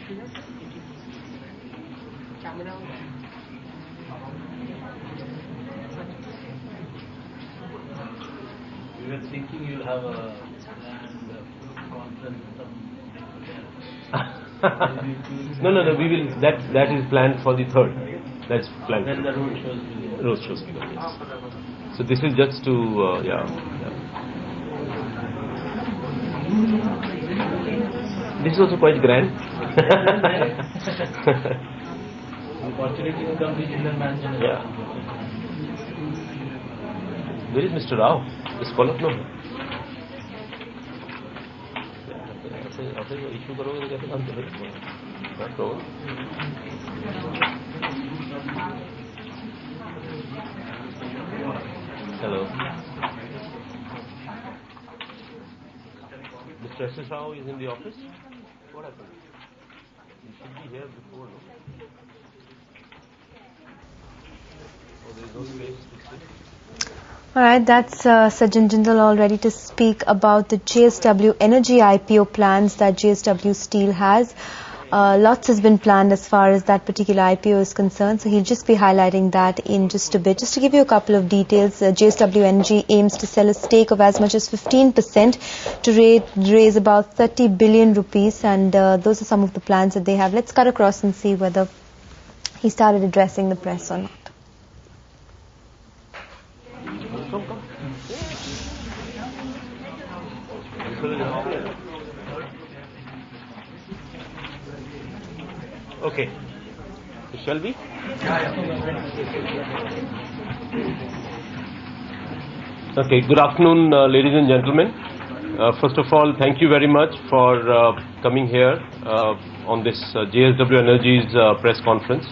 We were thinking you'll have a conference. No. We will. That is planned for the 3rd. That's planned. Then the road shows. Yes. So this is just to This is also quite grand. Opportunity to come to Indian Mansion. Yeah. Where is Mr. Rao? Is follow up no? issue करोगे कैसे काम चलेगा? Not problem. Hello. Mr. S. Rao is in the office. What happened? He should be here before, no? Oh, there is no space to sit. Alright, that's Sajjan Jindal all ready to speak about the JSW Energy IPO plans that JSW Steel has. Lots has been planned as far as that particular IPO is concerned, so he'll just be highlighting that in just a bit. Just to give you a couple of details, JSW Energy aims to sell a stake of as much as 15% to raise about 30 billion rupees, and those are some of the plans that they have. Let's cut across and see whether he started addressing the press or not. Okay. Shall we? Okay. Good afternoon, ladies and gentlemen. First of all, thank you very much for coming here on this JSW Energy's press conference.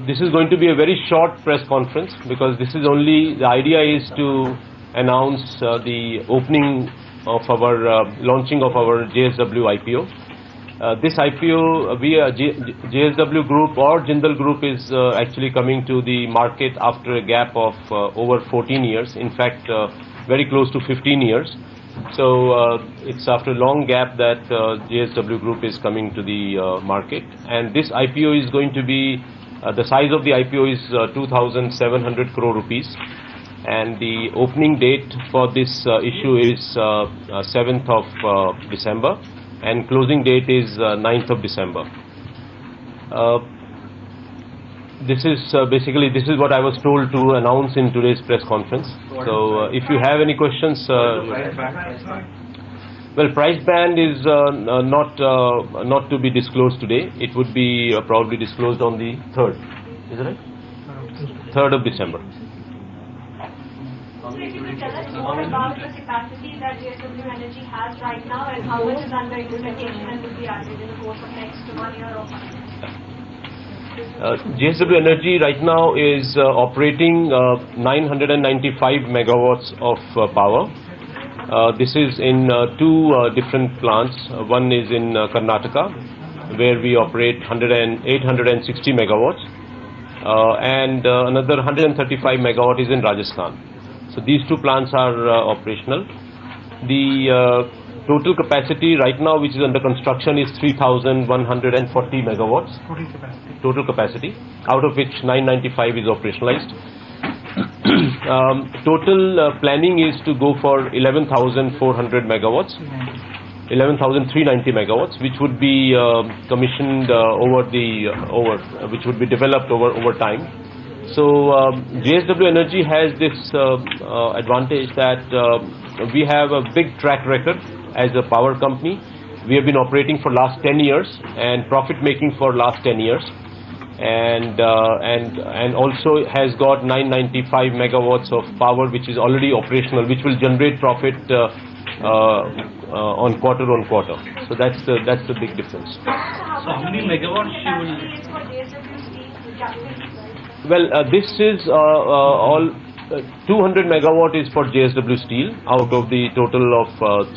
This is going to be a very short press conference because this is only, the idea is to announce the opening of our, launching of our JSW IPO. This IPO, JSW Group or Jindal Group is actually coming to the market after a gap of over 14 years, in fact very close to 15 years. So it's after a long gap that JSW Group is coming to the market, and this IPO is going to be, the size of the IPO is 2,700 crore rupees, and the opening date for this issue is 7th of December, and closing date is 9th of December. This is basically, this is what I was told to announce in today's press conference. So if you have any questions, well, price band is not to be disclosed today. It would be probably disclosed on the 3rd. Is it right? 3rd of December. So if you could tell us more about the capacity that JSW Energy has right now and how much is under implementation and will be added in the course of next 1 year or more. JSW Energy right now is operating 995 megawatts of power. This is in two different plants. One is in Karnataka, where we operate 860 megawatts, and another 135 megawatt is in Rajasthan. So these two plants are operational. The total capacity right now, which is under construction, is 3,140 megawatts. Total capacity, out of which 995 is operationalized. Total planning is to go for 11,400 megawatts, 11,390 megawatts, which would be commissioned which would be developed over time. So JSW Energy has this advantage that we have a big track record as a power company. We have been operating for last 10 years and profit making for last 10 years, and also has got 995 megawatts of power which is already operational, which will generate profit on quarter. So that's the big difference. So how many megawatts she will? Well, this is all 200 megawatt is for JSW Steel out of the total of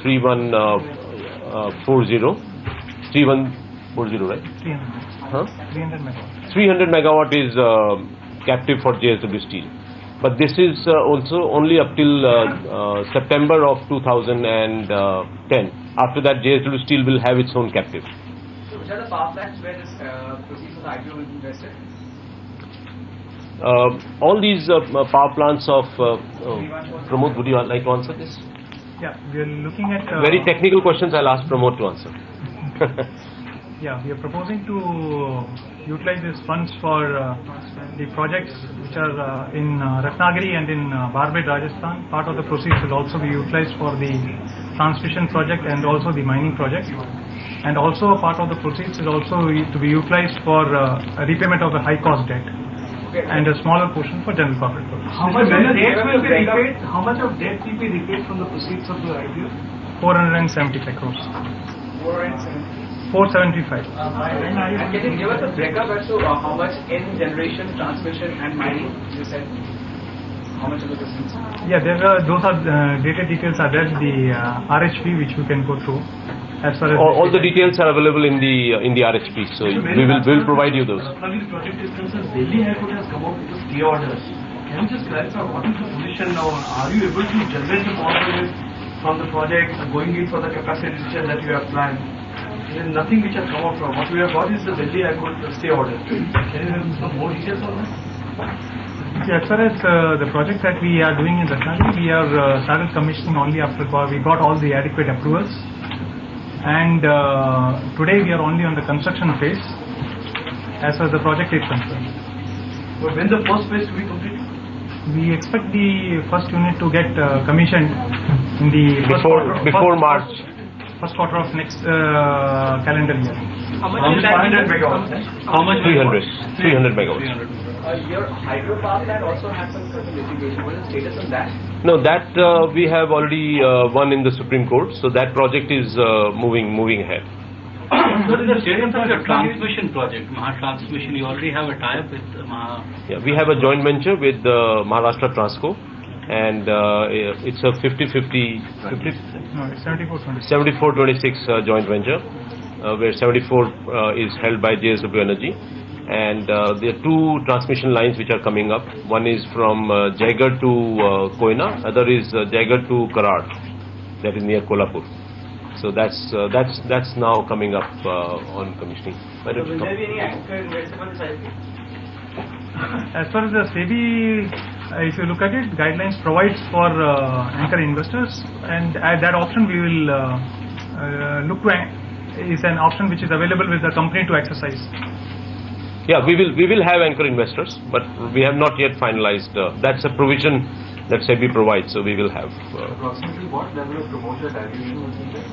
3140, right? 300 megawatt is captive for JSW Steel, but this is also only up till September of 2010. after that JSW Steel will have its own captive. So which are the power plants where this proceeds of the IPO will be invested? All these power plants of Pramod, would you like to answer this? Yeah, we are looking at Very technical questions. I'll ask Pramod to answer. yeah, we are proposing to utilize these funds for the projects which are in Ratnagiri and in Barmet, Rajasthan. Part of the proceeds will also be utilized for the transmission project and also the mining project. And also a part of the proceeds is also to be utilized for repayment of the high cost debt. And a smaller portion for general corporate purposes. How much of debt will be repaid? How much of debt will be repaid from the proceeds of the IPO? 475 crores. 475. And can you give us a breakup as to how much in generation, transmission and mining you said? How much of the proceeds? Yeah, those are data details are there in the RHP which we can go through. As far as All the details are available in the RHP, so we will provide you those. Ratnagiri project is concerned, Delhi High Court has come out with the stay orders. Can you just clarify what is the position now? Are you able to generate the power from the project going in for the capacity addition that you have planned? There is nothing which has come out from. What we have got is the Delhi High Court stay order. Can you have some more details on that? as far as the project that we are doing in Ratnagiri, we are started commissioning only after we got all the adequate approvals. And today we are only on the construction phase as far as the project is concerned. But when the first phase will be completed? We expect the first unit to get commissioned in the before March. First quarter of next calendar year. How much is that? 500 megawatts. How much? 300 megawatts. Your hydropower plant also has some sort of litigation. What is the status on that? No, that we have already won in the Supreme Court, so that project is moving ahead. What is the status of your transmission project, Maha Transmission? You already have a tie-up with Maha. Yeah, we have a joint venture with Maharashtra Transco, and it's a 50-50, No, it's 74-26. 74-26 joint venture, where 74 is held by JSW Energy. And there are two transmission lines which are coming up. One is from Jaigarh to Koina, other is Jaigarh to Crore, that is near Kolhapur. So that's now coming up on commissioning. So will there be any anchor investor on this IP? As far as the SEBI, if you look at it, guidelines provides for anchor investors, and at that option we will look to is an option which is available with the company to exercise. Yeah, we will have anchor investors, but we have not yet finalized. That's a provision that SEBI provides, so we will have. Approximately what level of promoter dilution will be there?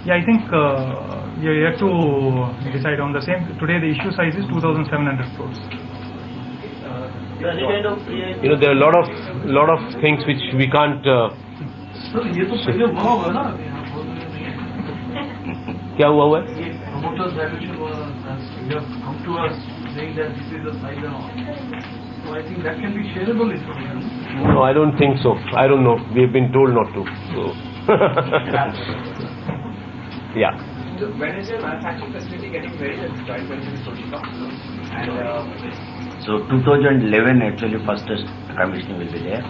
Yeah, I think you have to decide on the same. Today the issue size is 2,700 crores. You know, there are a lot of things which we can't. Sir, ये तो पहले हुआ होगा ना? क्या हुआ हुआ है? Promoters dilution was you have come to us saying that this is the size and all. So I think that can be shareable information. No, I don't think so. I don't know. We have been told not to. So. Yeah. So when is your manufacturing facility getting ready? The joint venture with Toshiba. And so 2011 actually first commissioning will be there.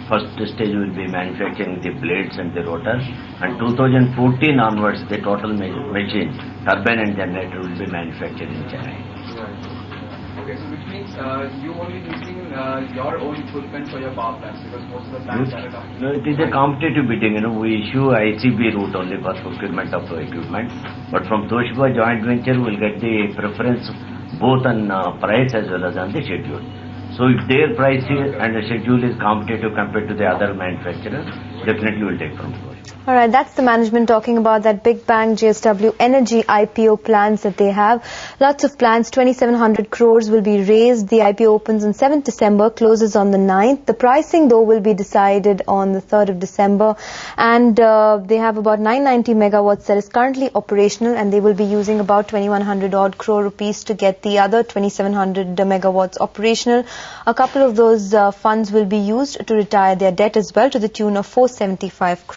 First stage will be manufacturing the blades and the rotors, and 2014 onwards the total machine, turbine and generator will be manufactured in Chennai. okay, so which means you only using your own equipment for your power plants, because most of the plants are coming. No, it is a competitive bidding. We issue ICB route only for procurement of equipment, but from Toshiba joint venture we will get the preference both on price as well as on the schedule. So if their price and the schedule is competitive compared to the other manufacturers, definitely will take from Toshiba. Alright, that's the management talking about that big bang JSW Energy IPO plans that they have. Lots of plans, 2,700 crores will be raised. The IPO opens on 7th December, closes on the 9th. The pricing though will be decided on the 3rd of December. And they have about 990 megawatts that is currently operational, and they will be using about 2,100 odd crore rupees to get the other 2,700 megawatts operational. A couple of those funds will be used to retire their debt as well, to the tune of 475 crore.